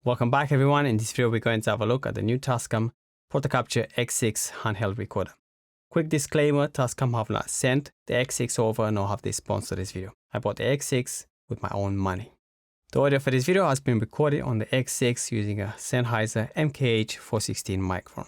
Welcome back everyone. In this video we're going to have a look at the new Tascam Portacapture X6 handheld recorder. Quick disclaimer, Tascam have not sent the X6 over nor have they sponsored this video. I bought the X6 with my own money. The audio for this video has been recorded on the X6 using a Sennheiser MKH416 microphone.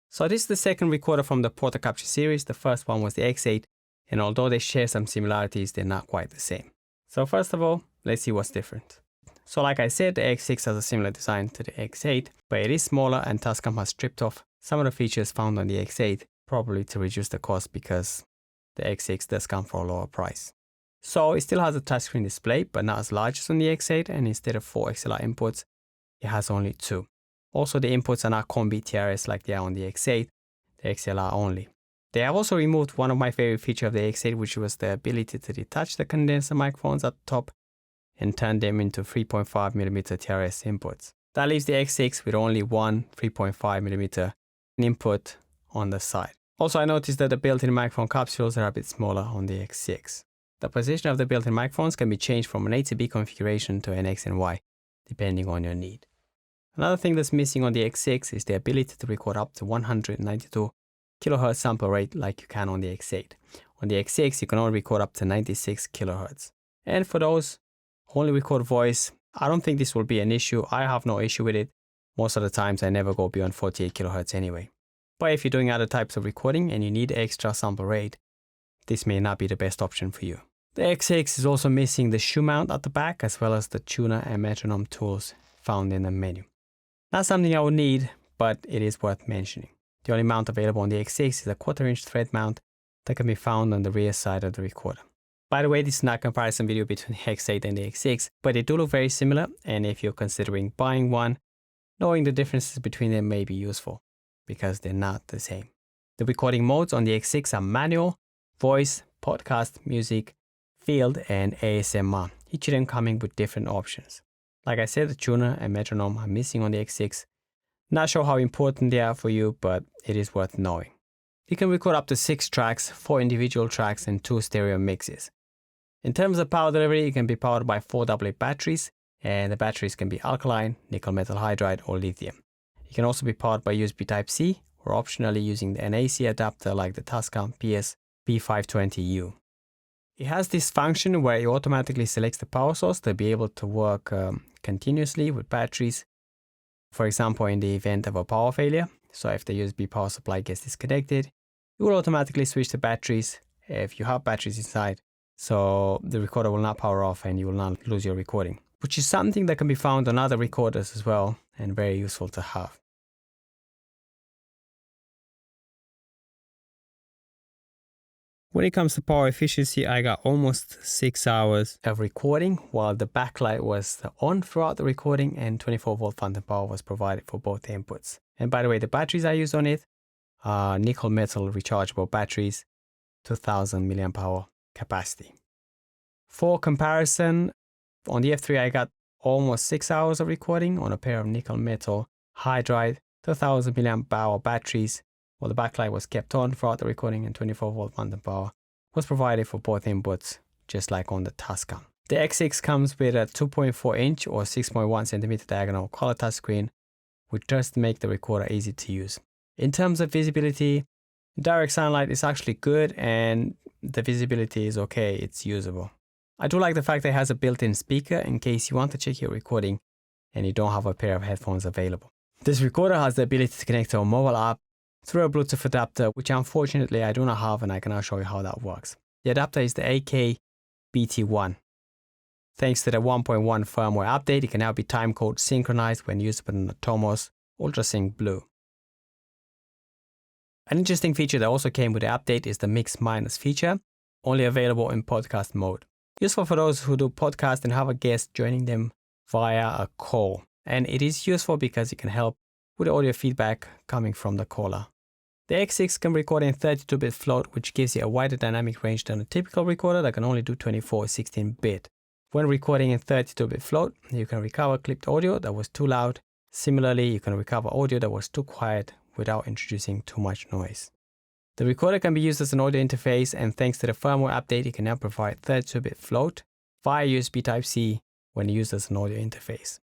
So this is the second recorder from the Portacapture series. The first one was the X8, and although they share some similarities, they're not quite the same. So first of all, let's see what's different. So like I said, the X6 has a similar design to the X8, but it is smaller and Tascam has stripped off some of the features found on the X8, probably to reduce the cost because the X6 does come for a lower price. So it still has a touchscreen display, but not as large as on the X8, and instead of 4 XLR inputs, it has only 2. Also, the inputs are not Combi TRS like they are on the X8, the XLR only. They have also removed one of my favorite features of the X8, which was the ability to detach the condenser microphones at the top and turn them into 3.5mm TRS inputs. That leaves the X6 with only one 3.5mm input on the side. Also, I noticed that the built-in microphone capsules are a bit smaller on the X6. The position of the built-in microphones can be changed from an A to B configuration to an X and Y, depending on your need. Another thing that's missing on the X6 is the ability to record up to 192 kHz sample rate like you can on the X8. On the X6, you can only record up to 96 kHz. And for those who only record voice, I don't think this will be an issue. I have no issue with it. Most of the times I never go beyond 48 kHz anyway. But if you're doing other types of recording and you need extra sample rate, this may not be the best option for you. The X6 is also missing the shoe mount at the back, as well as the tuner and metronome tools found in the menu. Not something I would need, but it is worth mentioning. The only mount available on the X6 is a 1/4-inch thread mount that can be found on the rear side of the recorder. By the way, this is not a comparison video between the X8 and the X6, but they do look very similar, and if you're considering buying one, knowing the differences between them may be useful, because they're not the same. The recording modes on the X6 are manual, voice, podcast, music, field, and ASMR, each of them coming with different options. Like I said, the tuner and metronome are missing on the X6. Not sure how important they are for you, but it is worth knowing. You can record up to 6 tracks, 4 individual tracks, and 2 stereo mixes. In terms of power delivery, it can be powered by 4 AA batteries, and the batteries can be alkaline, nickel metal hydride, or lithium. It can also be powered by USB Type-C, or optionally using an AC adapter like the Tascam PS-P520U. It has this function where it automatically selects the power source to be able to work continuously with batteries. For example, in the event of a power failure, so if the USB power supply gets disconnected, it will automatically switch to batteries if you have batteries inside, so the recorder will not power off and you will not lose your recording, which is something that can be found on other recorders as well and very useful to have. When it comes to power efficiency, I got almost 6 hours of recording while the backlight was on throughout the recording and 24-volt phantom power was provided for both inputs. And by the way, the batteries I used on it are nickel metal rechargeable batteries, 2000 mAh capacity. For comparison, on the F3 I got almost 6 hours of recording on a pair of nickel metal hydride 2000 mAh batteries, while the backlight was kept on throughout the recording and 24-volt phantom power was provided for both inputs, just like on the Tascam. The X6 comes with a 2.4-inch or 6.1cm diagonal color touchscreen, which does make the recorder easy to use. In terms of visibility, direct sunlight is actually good and the visibility is okay, it's usable. I do like the fact that it has a built-in speaker in case you want to check your recording and you don't have a pair of headphones available. This recorder has the ability to connect to a mobile app through a Bluetooth adapter, which unfortunately I do not have, and I can now show you how that works. The adapter is the AK-BT1. Thanks to the 1.1 firmware update, it can now be timecode synchronized when used with an Atomos UltraSync Blue. An interesting feature that also came with the update is the Mix Minus feature, only available in podcast mode. Useful for those who do podcast and have a guest joining them via a call. And it is useful because it can help with the audio feedback coming from the caller. The X6 can record in 32-bit float, which gives you a wider dynamic range than a typical recorder that can only do 24 or 16-bit. When recording in 32-bit float, you can recover clipped audio that was too loud. Similarly, you can recover audio that was too quiet without introducing too much noise. The recorder can be used as an audio interface, and thanks to the firmware update, it can now provide 32-bit float via USB Type-C when used as an audio interface.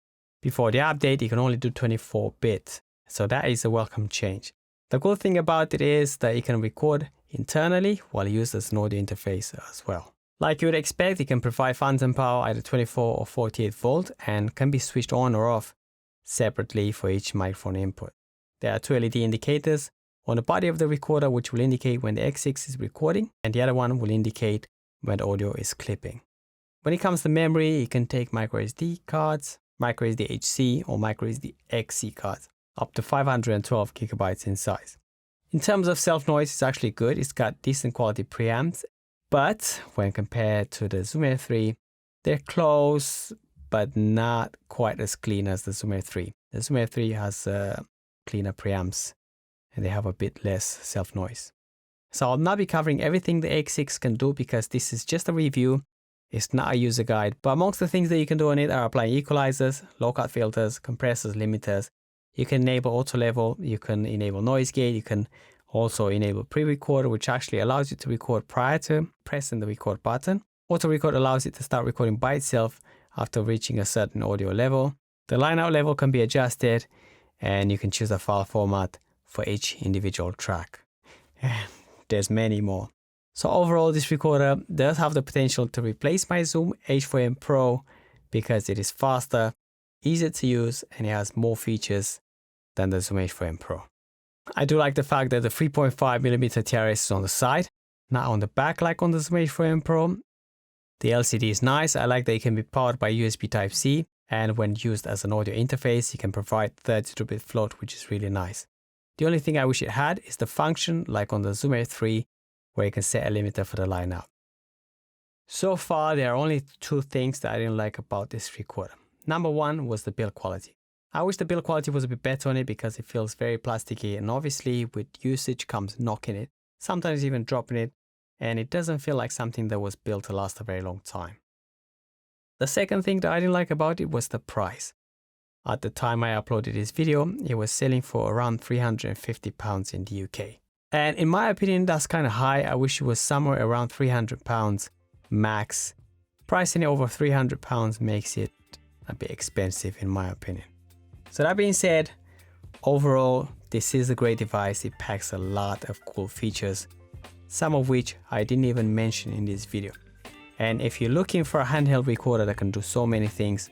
Before the update, you can only do 24-bit. So that is a welcome change. The cool thing about it is that you can record internally while used as an audio interface as well. Like you would expect, you can provide phantom power either 24 or 48 volt and can be switched on or off separately for each microphone input. There are two LED indicators on the body of the recorder which will indicate when the X6 is recording, and the other one will indicate when the audio is clipping. When it comes to memory, you can take microSD cards, microSD HC or microSD XC cards, up to 512 gigabytes in size. In terms of self-noise, it's actually good. It's got decent quality preamps, but when compared to the Zoom H3, they're close, but not quite as clean as the Zoom H3. The Zoom H3 has cleaner preamps, and they have a bit less self-noise. So I'll not be covering everything the X6 can do because this is just a review. It's not a user guide, but amongst the things that you can do on it are applying equalizers, low-cut filters, compressors, limiters. You can enable auto level, you can enable noise gate, you can also enable pre-record, which actually allows you to record prior to pressing the record button. Auto record allows it to start recording by itself after reaching a certain audio level. The line out level can be adjusted, and you can choose a file format for each individual track. And there's many more. So overall, this recorder does have the potential to replace my Zoom H4n Pro because it is faster, easier to use, and it has more features than the Zoom H4n Pro. I do like the fact that the 3.5mm TRS is on the side, not on the back like on the Zoom H4n Pro. The LCD is nice. I like that it can be powered by USB Type-C, and when used as an audio interface, you can provide 32-bit float, which is really nice. The only thing I wish it had is the function like on the Zoom H3, where you can set a limiter for the line out. So far, there are only two things that I didn't like about this recorder. Number one was the build quality. I wish the build quality was a bit better on it because it feels very plasticky, and obviously with usage comes knocking it, sometimes even dropping it, and it doesn't feel like something that was built to last a very long time. The second thing that I didn't like about it was the price. At the time I uploaded this video, it was selling for around £350 in the UK. And in my opinion, that's kind of high. I wish it was somewhere around £300 max. Pricing it over £300 makes it a bit expensive in my opinion. So that being said, overall, this is a great device. It packs a lot of cool features, some of which I didn't even mention in this video. And if you're looking for a handheld recorder that can do so many things,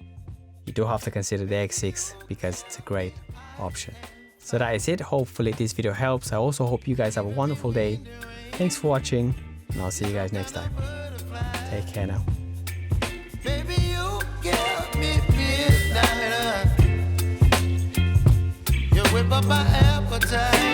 you do have to consider the X6 because it's a great option. So that is it. Hopefully this video helps. I also hope you guys have a wonderful day. Thanks for watching, and I'll see you guys next time. Take care now. Baby, you give me midnight. You whip up my appetite.